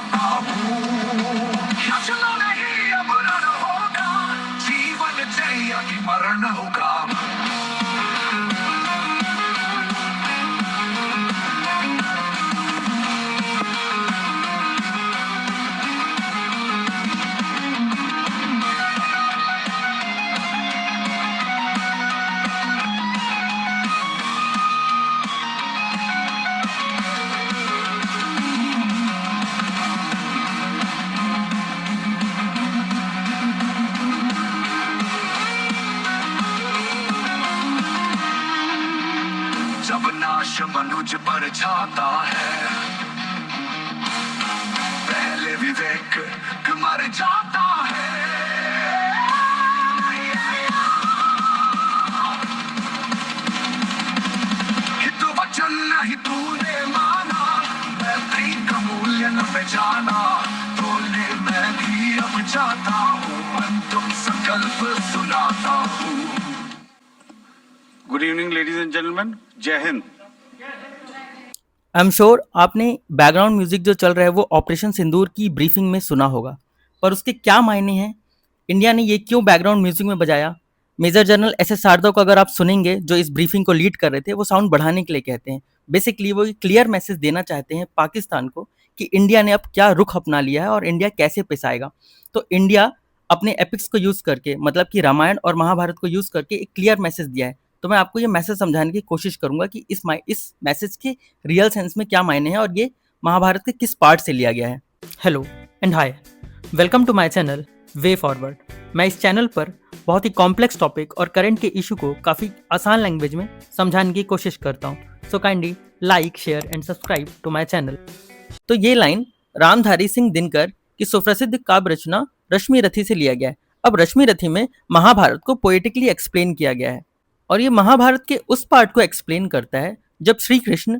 चाहता हूँ। चलो नहीं अब रण होगा, जीवन जय कि मरण होगा। जब नाश मनुज पर छाता है, पहले विवेक मर जाता है। हित वचन नहीं तूने माना, मैत्री का मूल्य न पहचाना, बोलने मैं भी अब चाहता हूँ, अंतिम संकल्प सुनाता हूँ। Good evening ladies and gentleman, जय हिंद। आई एम श्योर आपने बैकग्राउंड म्यूजिक जो चल रहा है वो ऑपरेशन सिंदूर की ब्रीफिंग में सुना होगा, पर उसके क्या मायने हैं, इंडिया ने ये क्यों बैकग्राउंड म्यूजिक में बजाया। मेजर जनरल एस शारदा को अगर आप सुनेंगे जो इस ब्रीफिंग को लीड कर रहे थे, वो साउंड बढ़ाने के लिए कहते हैं। बेसिकली वो क्लियर मैसेज देना चाहते हैं पाकिस्तान को कि इंडिया ने अब क्या रुख अपना लिया है और इंडिया कैसे पिसाएगा। तो इंडिया अपने एपिक्स को यूज करके, मतलब कि रामायण और महाभारत को यूज करके एक क्लियर मैसेज दिया है। तो मैं आपको ये मैसेज समझाने की कोशिश करूंगा कि इस मैसेज के रियल सेंस में क्या मायने हैं और ये महाभारत के किस पार्ट से लिया गया है। Hello and hi, welcome to my channel way forward. मैं इस चैनल पर बहुत ही कॉम्प्लेक्स टॉपिक और करंट के इशू को काफ़ी आसान लैंग्वेज में समझाने की कोशिश करता हूँ। So kindly like, share and subscribe to my channel. तो ये लाइन रामधारी सिंह दिनकर की सुप्रसिद्ध काव्य रचना रश्मि रथी से लिया गया है। अब रश्मि रथी में महाभारत को पोएटिकली एक्सप्लेन किया गया है और ये महाभारत के उस पार्ट को एक्सप्लेन करता है जब श्री कृष्ण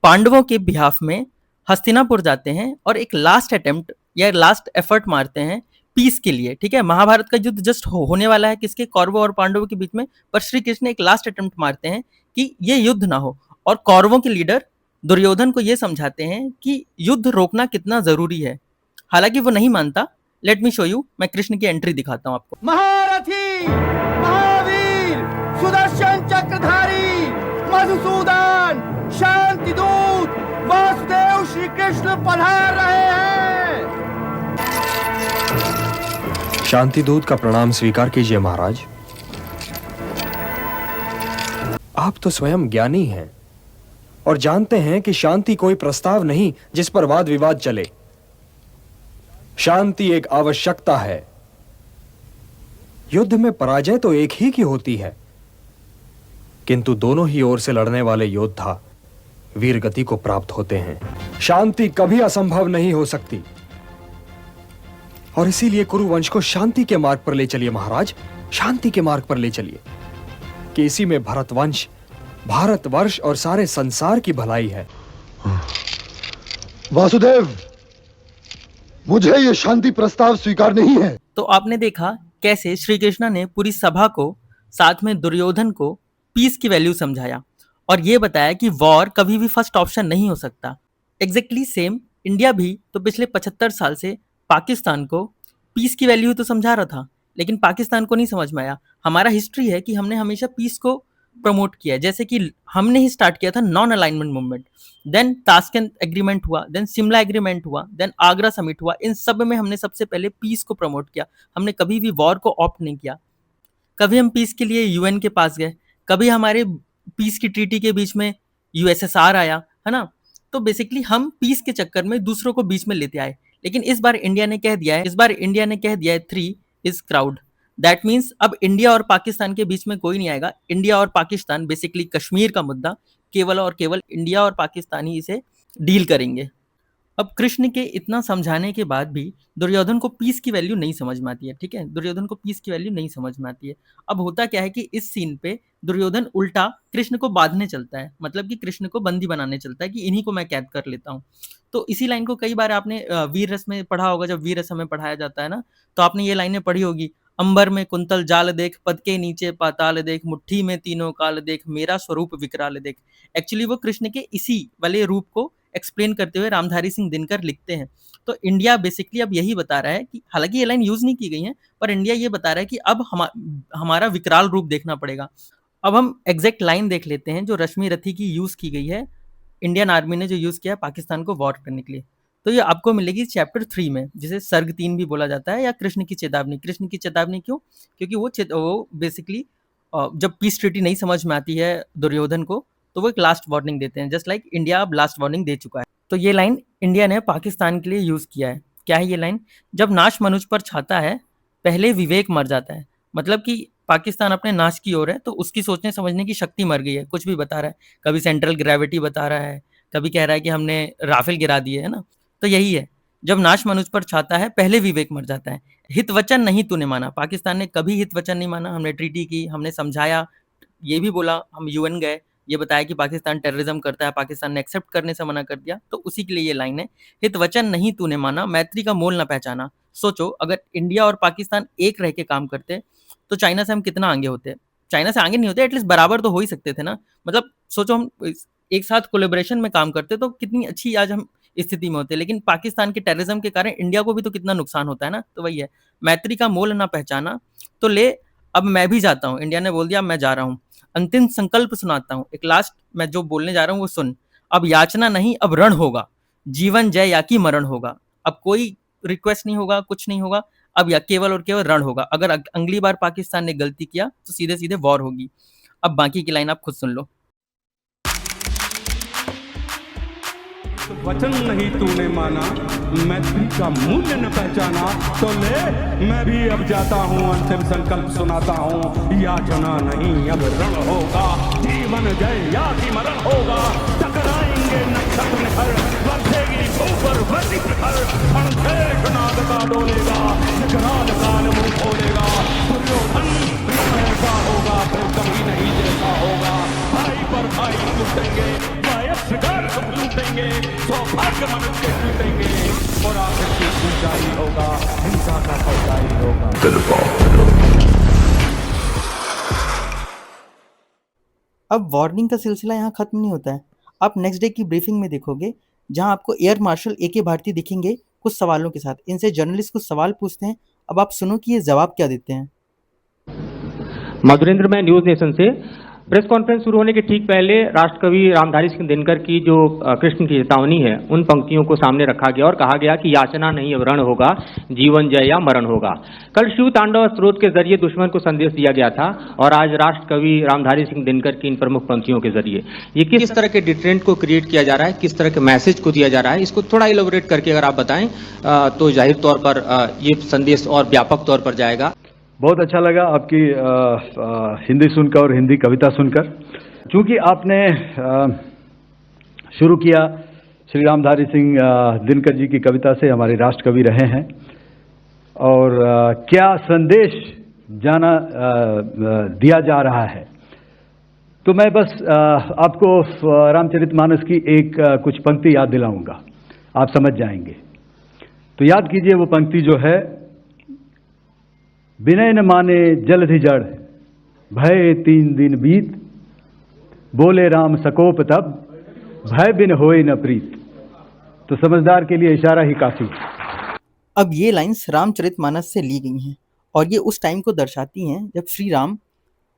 पांडवों के बिहाफ में हस्तिनापुर जाते हैं और एक लास्ट अटेम्प्ट या लास्ट एफर्ट मारते हैं पीस के लिए। ठीक है, महाभारत का युद्ध जस्ट होने वाला है किसके, कौरवों और पांडवों के बीच में, पर श्री कृष्ण एक लास्ट अटेम्प्ट मारते हैं कि ये युद्ध ना हो, और कौरवों के लीडर दुर्योधन को ये समझाते हैं कि युद्ध रोकना कितना जरूरी है। हालांकि वो नहीं मानता। लेट मी शो यू, मैं कृष्ण की एंट्री दिखाता हूँ आपको। महारथी, महावीर, सुदर्शन चक्रधारी, मधुसूदन, शांति दूत, वासुदेव श्री कृष्ण पधार रहे हैं। शांति दूत का प्रणाम स्वीकार कीजिए महाराज। आप तो स्वयं ज्ञानी हैं और जानते हैं कि शांति कोई प्रस्ताव नहीं जिस पर वाद विवाद चले। शांति एक आवश्यकता है। युद्ध में पराजय तो एक ही की होती है, किंतु दोनों ही ओर से लड़ने वाले योद्धा वीर गति को प्राप्त होते हैं। शांति कभी असंभव नहीं हो सकती और इसीलिए कुरुवंश को शांति के मार्ग पर ले चलिए महाराज, शांति के मार्ग पर ले चलिए कि इसी में भरतवंश, भारतवर्ष और सारे संसार की भलाई है। वासुदेव, मुझे यह शांति प्रस्ताव स्वीकार नहीं है। तो आपने देखा कैसे श्री कृष्ण ने पूरी सभा को, साथ में दुर्योधन को, पीस की वैल्यू समझाया और ये बताया कि वॉर कभी भी फर्स्ट ऑप्शन नहीं हो सकता। एग्जैक्टली सेम इंडिया भी तो पिछले 75 साल से पाकिस्तान को पीस की वैल्यू तो समझा रहा था, लेकिन पाकिस्तान को नहीं समझ में आया। हमारा हिस्ट्री है कि हमने हमेशा पीस को प्रमोट किया है, जैसे कि हमने ही स्टार्ट किया था non alignment movement, then Tashkent agreement हुआ, देन शिमला एग्रीमेंट हुआ, देन आगरा समिट हुआ। इन सब में हमने सबसे पहले पीस को प्रमोट किया। हमने कभी भी वॉर को ऑप्ट नहीं किया। कभी हम पीस के लिए यूएन के पास गए, कभी हमारे पीस की ट्रीटी के बीच में यूएसएसआर आया, है ना। तो बेसिकली हम पीस के चक्कर में दूसरों को बीच में लेते आए। लेकिन इस बार इंडिया ने कह दिया है 3 इज क्राउड। दैट मीन्स अब इंडिया और पाकिस्तान के बीच में कोई नहीं आएगा। इंडिया और पाकिस्तान, बेसिकली कश्मीर का मुद्दा, केवल और केवल इंडिया और पाकिस्तान ही इसे डील करेंगे। अब कृष्ण के इतना समझाने के बाद भी दुर्योधन को पीस की वैल्यू नहीं समझ में आती है। ठीक है, दुर्योधन को पीस की वैल्यू नहीं समझ में आती है। अब होता क्या है कि इस सीन पे दुर्योधन उल्टा कृष्ण को बांधने चलता है, मतलब कि कृष्ण को बंदी बनाने चलता है कि इन्हीं को मैं कैद कर लेता हूँ। तो इसी लाइन को कई बार आपने वीर रस में पढ़ा होगा। जब वीर रस हमें पढ़ाया जाता है ना, तो आपने ये लाइनें पढ़ी होगी। अंबर में कुंतल जाल देख, पद के नीचे पाताल देख, मुट्ठी में तीनों काल देख, मेरा स्वरूप विकराल देख। एक्चुअली वो कृष्ण के इसी वाले रूप को एक्सप्लेन करते हुए रामधारी सिंह दिनकर लिखते हैं। तो इंडिया बेसिकली अब यही बता रहा है कि हालांकि ये लाइन यूज नहीं की गई है, पर इंडिया ये बता रहा है कि अब हमारा विकराल रूप देखना पड़ेगा। अब हम एग्जैक्ट लाइन देख लेते हैं जो रश्मि रथी की यूज की गई है, इंडियन आर्मी ने जो यूज किया है पाकिस्तान को वॉर करने के लिए। तो ये आपको मिलेगी चैप्टर 3 में, जिसे सर्ग 3 भी बोला जाता है, या कृष्ण की चेतावनी। कृष्ण की चेतावनी क्यों? क्योंकि वो बेसिकली जब पीस ट्रीटी नहीं समझ में आती है दुर्योधन को, तो वो एक लास्ट वार्निंग देते हैं, जस्ट लाइक इंडिया अब लास्ट वार्निंग दे चुका है। तो ये लाइन इंडिया ने पाकिस्तान के लिए यूज किया है। क्या है ये लाइन? जब नाश मनुष्य पर छाता है, पहले विवेक मर जाता है। मतलब कि पाकिस्तान अपने नाश की ओर है, तो उसकी सोचने समझने की शक्ति मर गई है। कुछ भी बता रहा है, कभी सेंट्रल ग्रेविटी बता रहा है, कभी कह रहा है कि हमने राफेल गिरा दिए, है ना। तो यही है, जब नाश मनुष्य पर छाता है, पहले विवेक मर जाता है। हित वचन नहीं तूने माना, पाकिस्तान ने कभी हित वचन नहीं माना। हमने ट्रीटी की, हमने समझाया, ये भी बोला, हम यूएन गए, ये बताया कि पाकिस्तान टेररिज्म करता है, पाकिस्तान ने एक्सेप्ट करने से मना कर दिया। तो उसी के लिए ये लाइन है, हित वचन नहीं तूने माना, मैत्री का मोल न पहचाना। सोचो, अगर इंडिया और पाकिस्तान एक रह के काम करते, तो चाइना से हम कितना आगे होते। चाइना से आगे नहीं होते, एटलीस्ट बराबर तो हो ही सकते थे ना। मतलब सोचो, हम एक साथ कोलेबोरेशन में काम करते तो कितनी अच्छी आज हम स्थिति में होते। लेकिन पाकिस्तान के टेररिज्म के कारण इंडिया को भी तो कितना नुकसान होता है ना। तो वही है, मैत्री का मोल ना पहचाना, तो ले अब मैं भी जाता हूँ। इंडिया ने बोल दिया मैं जा रहा हूँ, अंतिम संकल्प सुनाता हूँ। एक लास्ट मैं जो बोलने जा रहा हूँ वो सुन। अब याचना नहीं, अब रण होगा, जीवन जय या कि मरण होगा। अब कोई रिक्वेस्ट नहीं होगा, कुछ नहीं होगा, अब या केवल और केवल रण होगा। अगर अगली बार पाकिस्तान ने गलती किया तो सीधे सीधे वॉर होगी। अब बाकी की लाइन आप खुद सुन लो। वचन नहीं तूने माना, मैत्री का मूल्य न पहचाना, तो ले मैं भी अब जाता हूँ, अंतिम संकल्प सुनाता हूँ। याचना नहीं अब रण होगा, जीवन जय या कि मरण होगा। टकराएंगे नक्षत्र निखर, बरसेगी ऊपर वर्दी प्रखर, अणधेश नाद का डोलेगा, निकराल काल मुंह खोलेगा। दुर्योधन प्रिय ऐसा होगा, फिर कभी नहीं जैसा होगा। भाई पर भाई लूटेंगे, शिकार लूटेंगे, सौभाग्य मनुष्य के टूटेंगे, और आखिर की ऊंचाई होगा, हिंसा का सौदाई होगा। अब वार्निंग का सिलसिला यहाँ खत्म नहीं होता है। आप नेक्स्ट डे की ब्रीफिंग में देखोगे, जहाँ आपको एयर मार्शल AK भारती दिखेंगे कुछ सवालों के साथ। इनसे जर्नलिस्ट कुछ सवाल पूछते हैं। अब आप सुनो कि ये जवाब क्या देते हैं। मधुरेंद्र, मैं न्यूज नेशन से। प्रेस कॉन्फ्रेंस शुरू होने के ठीक पहले राष्ट्रकवि रामधारी सिंह दिनकर की जो कृष्ण की चेतावनी है, उन पंक्तियों को सामने रखा गया और कहा गया कि याचना नहीं अब रण होगा, जीवन जय या मरण होगा। कल शिव तांडव स्रोत के जरिए दुश्मन को संदेश दिया गया था, और आज राष्ट्रकवि रामधारी सिंह दिनकर की इन प्रमुख पंक्तियों के जरिए ये किस तरह के डिटरेंट को क्रिएट किया जा रहा है, किस तरह के मैसेज को दिया जा रहा है, इसको थोड़ा इलेबोरेट करके अगर आप बताएं तो जाहिर तौर पर ये संदेश और व्यापक तौर पर जाएगा। बहुत अच्छा लगा आपकी हिंदी सुनकर और हिंदी कविता सुनकर। चूंकि आपने शुरू किया श्री रामधारी सिंह दिनकर जी की कविता से, हमारे राष्ट्र कवि रहे हैं, और क्या संदेश दिया जा रहा है, तो मैं बस आपको रामचरितमानस की एक कुछ पंक्ति याद दिलाऊंगा, आप समझ जाएंगे। तो याद कीजिए वो पंक्ति जो है, विनय न माने जलधि जड़, भय 3 दिन बीत, बोले राम सकोप तब, भय बिन होए न प्रीत। तो समझदार के लिए इशारा ही काफी। अब ये लाइंस रामचरितमानस से ली गई हैं, और ये उस टाइम को दर्शाती हैं जब श्री राम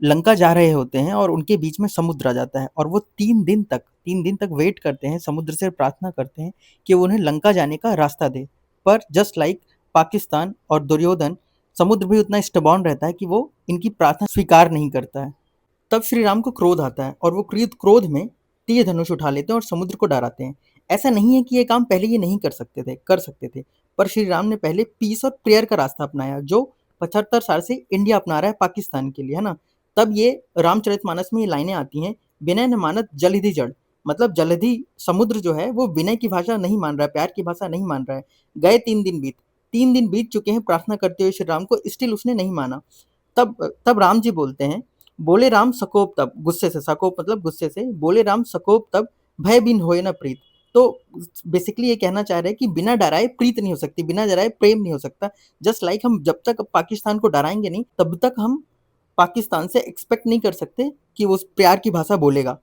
लंका जा रहे होते हैं और उनके बीच में समुद्र आ जाता है, और वो 3 दिन तक वेट करते हैं, समुद्र से प्रार्थना करते हैं कि वो उन्हें लंका जाने का रास्ता दे। पर जस्ट लाइक पाकिस्तान और दुर्योधन, समुद्र भी उतना स्टबॉर्न रहता है कि वो इनकी प्रार्थना स्वीकार नहीं करता है। तब श्री राम को क्रोध आता है, और वो क्रोध में तीर धनुष उठा लेते हैं और समुद्र को डराते हैं। ऐसा नहीं है कि ये काम पहले ये नहीं कर सकते थे, पर श्री राम ने पहले पीस और प्रेयर का रास्ता अपनाया, जो 75 साल से इंडिया अपना रहा है पाकिस्तान के लिए, है ना। तब ये रामचरितमानस में ये लाइनें आती हैं, विनय न मानत जलधि जड़, मतलब जलधि समुद्र जो है वो विनय की भाषा नहीं मान रहा है, प्यार की भाषा नहीं मान रहा है। गए 3 दिन बीत चुके हैं प्रार्थना करते हुए श्री राम को, स्टिल उसने नहीं माना। तब राम जी बोलते हैं, बोले राम सकोप तब, गुस्से से, सकोप मतलब गुस्से से, बोले राम सकोप तब, भय बिन होए न प्रीत। तो बेसिकली ये कहना चाह रहे हैं कि बिना डराए प्रीत नहीं हो सकती, बिना डराए प्रेम नहीं हो सकता। जस्ट लाइक हम जब तक पाकिस्तान को डराएंगे नहीं, तब तक हम पाकिस्तान से एक्सपेक्ट नहीं कर सकते कि वो प्यार की भाषा बोलेगा।